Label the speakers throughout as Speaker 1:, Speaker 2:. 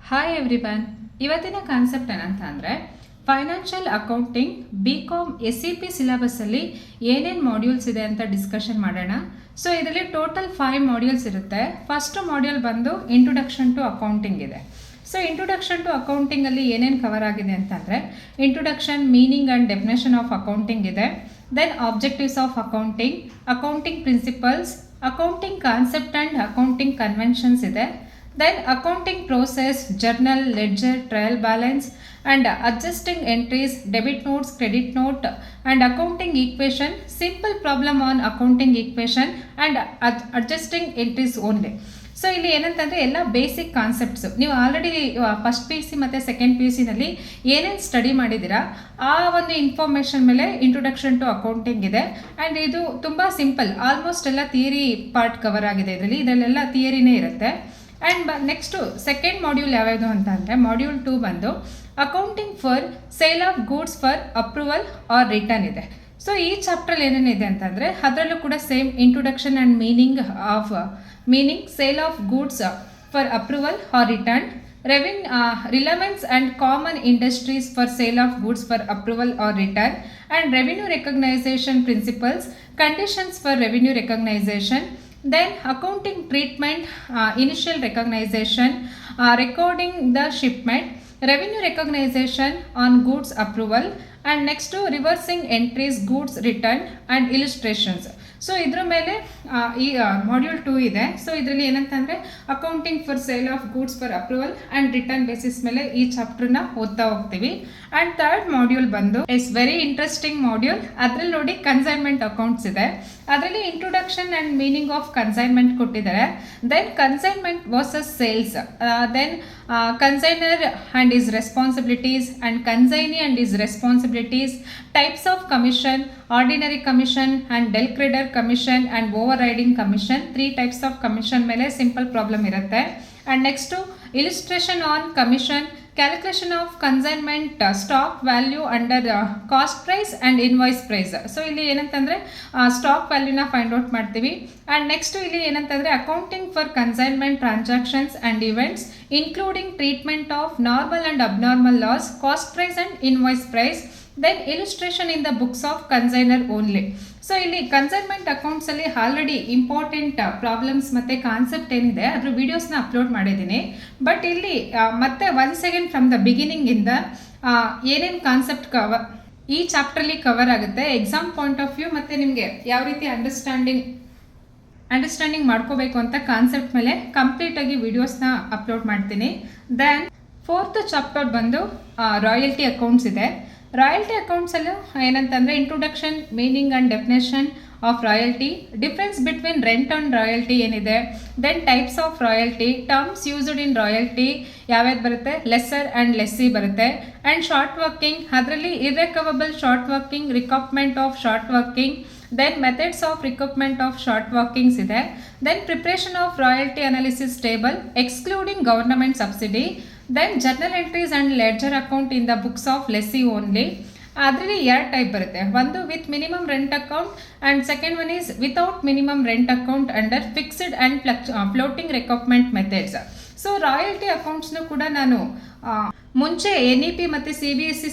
Speaker 1: Hi everyone. ಇವತ್ತಿನ concept ಏನಂತ ಅಂದರೆ ಫೈನಾನ್ಷಿಯಲ್ ಅಕೌಂಟಿಂಗ್ BCom SEP ಸಿಲೆಬಸ್ಸಲ್ಲಿ ಏನೇನು ಮಾಡ್ಯೂಲ್ಸ್ ಇದೆ ಅಂತ ಡಿಸ್ಕಷನ್ ಮಾಡೋಣ. ಸೊ ಇದರಲ್ಲಿ ಟೋಟಲ್ 5 ಮಾಡ್ಯೂಲ್ಸ್ ಇರುತ್ತೆ. ಫಸ್ಟ್ ಮಾಡ್ಯೂಲ್ ಬಂದು ಇಂಟ್ರೊಡಕ್ಷನ್ ಟು ಅಕೌಂಟಿಂಗ್ ಇದೆ. ಸೊ ಇಂಟ್ರೊಡಕ್ಷನ್ ಟು ಅಕೌಂಟಿಂಗಲ್ಲಿ ಏನೇನು ಕವರ್ ಆಗಿದೆ ಅಂತಂದರೆ introduction, meaning and definition of accounting ಇದೆ. Then objectives of accounting, accounting principles, accounting concept and accounting conventions ಇದೆ. Then accounting process, journal, ledger, trial balance and adjusting entries, debit notes, credit note and accounting equation, simple problem on accounting equation and adjusting entries only. So ಇಲ್ಲಿ ಏನಂತಂದರೆ ಎಲ್ಲ basic concepts ನೀವು already first PUC ಮತ್ತು second PUCನಲ್ಲಿ ಏನೇನು study ಮಾಡಿದ್ದೀರಾ ಆ ಒಂದು information ಮೇಲೆ ಇಂಟ್ರೊಡಕ್ಷನ್ ಟು ಅಕೌಂಟಿಂಗ್ ಇದೆ. ಆ್ಯಂಡ್ ಇದು ತುಂಬ ಸಿಂಪಲ್, ಆಲ್ಮೋಸ್ಟ್ ಎಲ್ಲ ಥಿಯರಿ ಪಾರ್ಟ್ ಕವರ್ ಆಗಿದೆ. ಇದರಲ್ಲೆಲ್ಲ ಥಿಯರಿನೇ ಇರುತ್ತೆ. ಆ್ಯಂಡ್ ನೆಕ್ಸ್ಟು ಸೆಕೆಂಡ್ ಮಾಡ್ಯೂಲ್ ಯಾವ್ಯಾವುದು ಅಂತ ಅಂದರೆ ಮಾಡ್ಯೂಲ್ 2 ಬಂದು accounting for sale of goods for approval or return ಇದೆ. ಸೊ ಈ ಚಾಪ್ಟ್ರಲ್ಲಿ ಏನೇನಿದೆ ಅಂತಂದರೆ ಅದರಲ್ಲೂ ಕೂಡ same introduction and meaning sale of goods for approval or return, relevance and common industries for sale of goods for approval or return and revenue recognition principles, conditions for revenue recognition, then accounting treatment, initial recognition, recording the shipment, revenue recognition on goods approval and next to reversing entries, goods return and illustrations. So ಇದ್ರ ಮೇಲೆ ಈ module 2 ಇದೆ. So ಇದರಲ್ಲಿ ಏನಂತಂದರೆ accounting for sale of goods for approval and return basis ಮೇಲೆ ಈ ಚಾಪ್ಟರ್ನ ಓದ್ತಾ ಹೋಗ್ತೀವಿ. ಆ್ಯಂಡ್ ಥರ್ಡ್ ಮಾಡ್ಯೂಲ್ ಬಂದು ಇಟ್ಸ್ ವೆರಿ ಇಂಟ್ರೆಸ್ಟಿಂಗ್ ಮಾಡ್ಯೂಲ್. ಅದರಲ್ಲಿ ನೋಡಿ ಕನ್ಸೈನ್ಮೆಂಟ್ ಅಕೌಂಟ್ಸ್ ಇದೆ. ಅದರಲ್ಲಿ introduction and meaning of consignment ಕೊಟ್ಟಿದ್ದಾರೆ. Then consignment versus sales, then consignor and his responsibilities and consignee and his responsibilities, types of commission, ordinary commission and del ಕ್ರೆಡರ್ commission and overriding commission, 3 types of commission ಮೇಲೆ simple problem ಇರುತ್ತೆ. And next illustration on commission, calculation of consignment stock value under cost price and invoice price. So ಇಲ್ಲಿ ಏನಂತಂದರೆ stock ವ್ಯಾಲ್ಯೂನ find out ಮಾಡ್ತೀವಿ. And next ಇಲ್ಲಿ ಏನಂತಂದರೆ accounting for consignment transactions and events including treatment of normal and abnormal loss, cost price and invoice price, then illustration in the books of consignor only. So ಇಲ್ಲಿ consignment ಅಕೌಂಟ್ಸಲ್ಲಿ already important problems ಮತ್ತು concept ಏನಿದೆ ಅದ್ರ ವೀಡಿಯೋಸ್ನ upload ಮಾಡಿದ್ದೀನಿ. But ಇಲ್ಲಿ ಮತ್ತೆ once again from the ಬಿಗಿನಿಂಗಿಂದ ಏನೇನು concept ಈ ಚಾಪ್ಟ್ರಲ್ಲಿ ಕವರ್ ಆಗುತ್ತೆ, ಎಕ್ಸಾಮ್ ಪಾಯಿಂಟ್ ಆಫ್ ವ್ಯೂ ಮತ್ತು ನಿಮಗೆ ಯಾವ ರೀತಿ ಅಂಡರ್ಸ್ಟ್ಯಾಂಡಿಂಗ್ ಮಾಡ್ಕೋಬೇಕು ಅಂತ ಕಾನ್ಸೆಪ್ಟ್ ಮೇಲೆ ಕಂಪ್ಲೀಟಾಗಿ ವೀಡಿಯೋಸ್ನ ಅಪ್ಲೋಡ್ ಮಾಡ್ತೀನಿ. ದೆನ್ ಫೋರ್ತ್ ಚಾಪ್ಟರ್ ಬಂದು ರಾಯಲ್ಟಿ ಅಕೌಂಟ್ಸ್ ಇದೆ. ರಾಯಲ್ಟಿ ಅಕೌಂಟ್ಸಲ್ಲೂ ಏನಂತಂದರೆ introduction, meaning and definition of royalty, difference between rent and royalty ಏನಿದೆ, then types of royalty, terms used in royalty ಯಾವ್ಯಾವ್ದು ಬರುತ್ತೆ, ಲೆಸ್ಸರ್ ಆ್ಯಂಡ್ ಲೆಸ್ಸಿ ಬರುತ್ತೆ, ಆ್ಯಂಡ್ ಶಾರ್ಟ್ ವರ್ಕಿಂಗ್, ಅದರಲ್ಲಿ irrecoverable short working, recoupment of short working, then methods of recoupment of short workings ಇದೆ. Then preparation of royalty analysis table excluding government subsidy, then journal entries and ledger account in the books of lessee only. ಅದರಲ್ಲಿ 2 type ಬರುತ್ತೆ, ಒಂದು with minimum rent account and second one is without minimum rent account under fixed and floating recoupment methods. So royalty ಅಕೌಂಟ್ಸ್ನು ಕೂಡ ನಾನು ಮುಂಚೆ NEP ಮತ್ತು CBSE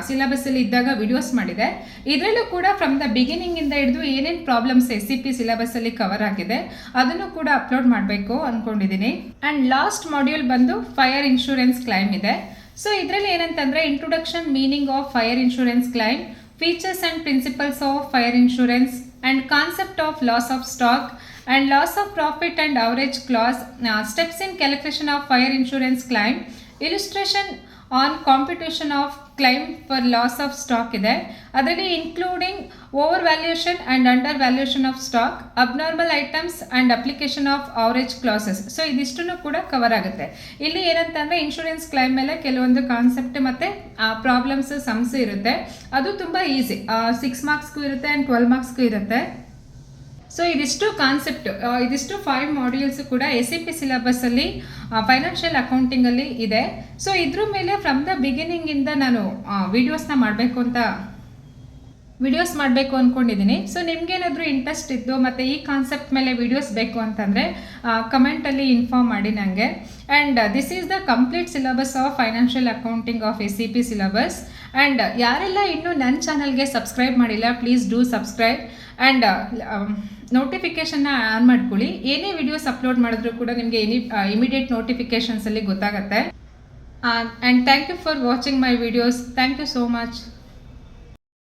Speaker 1: ಸಿಲೆಬಸ್ಸಲ್ಲಿ ಇದ್ದಾಗ videos ಮಾಡಿದೆ. ಇದರಲ್ಲೂ ಕೂಡ ಫ್ರಮ್ ದ ಬಿಗಿನಿಂಗಿಂದ ಹಿಡಿದು ಏನೇನು ಪ್ರಾಬ್ಲಮ್ಸ್ SEP ಸಿಲೆಬಸ್ಸಲ್ಲಿ ಕವರ್ ಆಗಿದೆ ಅದನ್ನು ಕೂಡ ಅಪ್ಲೋಡ್ ಮಾಡಬೇಕು ಅಂದ್ಕೊಂಡಿದ್ದೀನಿ. ಆ್ಯಂಡ್ ಲಾಸ್ಟ್ ಮಾಡ್ಯೂಲ್ ಬಂದು ಫೈರ್ ಇನ್ಶೂರೆನ್ಸ್ ಕ್ಲೈಮ್ ಇದೆ. ಸೊ ಇದರಲ್ಲಿ ಏನಂತಂದರೆ introduction, meaning of fire insurance claim, features and principles of fire insurance and concept of loss of stock and loss of profit and average clause, steps in calculation of fire insurance claim, illustration on computation of claim for loss of stock ಇದೆ. ಅದರಲ್ಲಿ including over valuation and under valuation of stock, abnormal items and application of average classes. So ಇದಿಷ್ಟನ್ನು ಕೂಡ cover ಆಗುತ್ತೆ. ಇಲ್ಲಿ ಏನಂತಂದರೆ insurance claim ಮೇಲೆ ಕೆಲವೊಂದು concept ಮತ್ತು ಪ್ರಾಬ್ಲಮ್ಸ್ ಸಮ್ಸ್ ಇರುತ್ತೆ. ಅದು ತುಂಬ ಈಸಿ, 6 ಮಾರ್ಕ್ಸ್ಗೂ ಇರುತ್ತೆ ಆ್ಯಂಡ್ 12 ಮಾರ್ಕ್ಸ್ಗೂ ಇರುತ್ತೆ. ಸೊ ಇದಿಷ್ಟು ಕಾನ್ಸೆಪ್ಟ್, ಇದಿಷ್ಟು 5 ಮಾಡ್ಯೂಲ್ಸ್ ಕೂಡ SEP ಸಿಲೆಬಸ್ಸಲ್ಲಿ ಫೈನಾನ್ಷಿಯಲ್ ಅಕೌಂಟಿಂಗಲ್ಲಿ ಇದೆ. ಸೊ ಇದ್ರ ಮೇಲೆ ಫ್ರಮ್ ದ ಬಿಗಿನಿಂಗಿಂದ ನಾನು ವೀಡಿಯೋಸ್ನ ಮಾಡಬೇಕು ಅಂತ ವಿಡಿಯೋಸ್ ಮಾಡಬೇಕು ಅಂದ್ಕೊಂಡಿದ್ದೀನಿ. ಸೊ ನಿಮ್ಗೇನಾದರೂ ಇಂಟ್ರೆಸ್ಟ್ ಇದ್ದು ಮತ್ತು ಈ ಕಾನ್ಸೆಪ್ಟ್ ಮೇಲೆ ವಿಡಿಯೋಸ್ ಬೇಕು ಅಂತಂದರೆ ಕಮೆಂಟಲ್ಲಿ ಇನ್ಫಾರ್ಮ್ ಮಾಡಿ ನನಗೆ. And this is the complete syllabus of financial accounting of SCP syllabus. And ಯಾರೆಲ್ಲ ಇನ್ನೂ ನನ್ನ ಚಾನಲ್ಗೆ ಸಬ್ಸ್ಕ್ರೈಬ್ ಮಾಡಿಲ್ಲ, ಪ್ಲೀಸ್ ಡೂ ಸಬ್ಸ್ಕ್ರೈಬ್ ಆ್ಯಂಡ್ ನೋಟಿಫಿಕೇಷನ್ನ ಆನ್ ಮಾಡ್ಕೊಳ್ಳಿ. ಏನೇ ವಿಡಿಯೋಸ್ ಅಪ್ಲೋಡ್ ಮಾಡಿದ್ರು ಕೂಡ ನಿಮಗೆ ಇಮಿಡಿಯೇಟ್ ನೋಟಿಫಿಕೇಷನ್ಸಲ್ಲಿ ಗೊತ್ತಾಗುತ್ತೆ. And thank you for watching my videos. Thank you so much.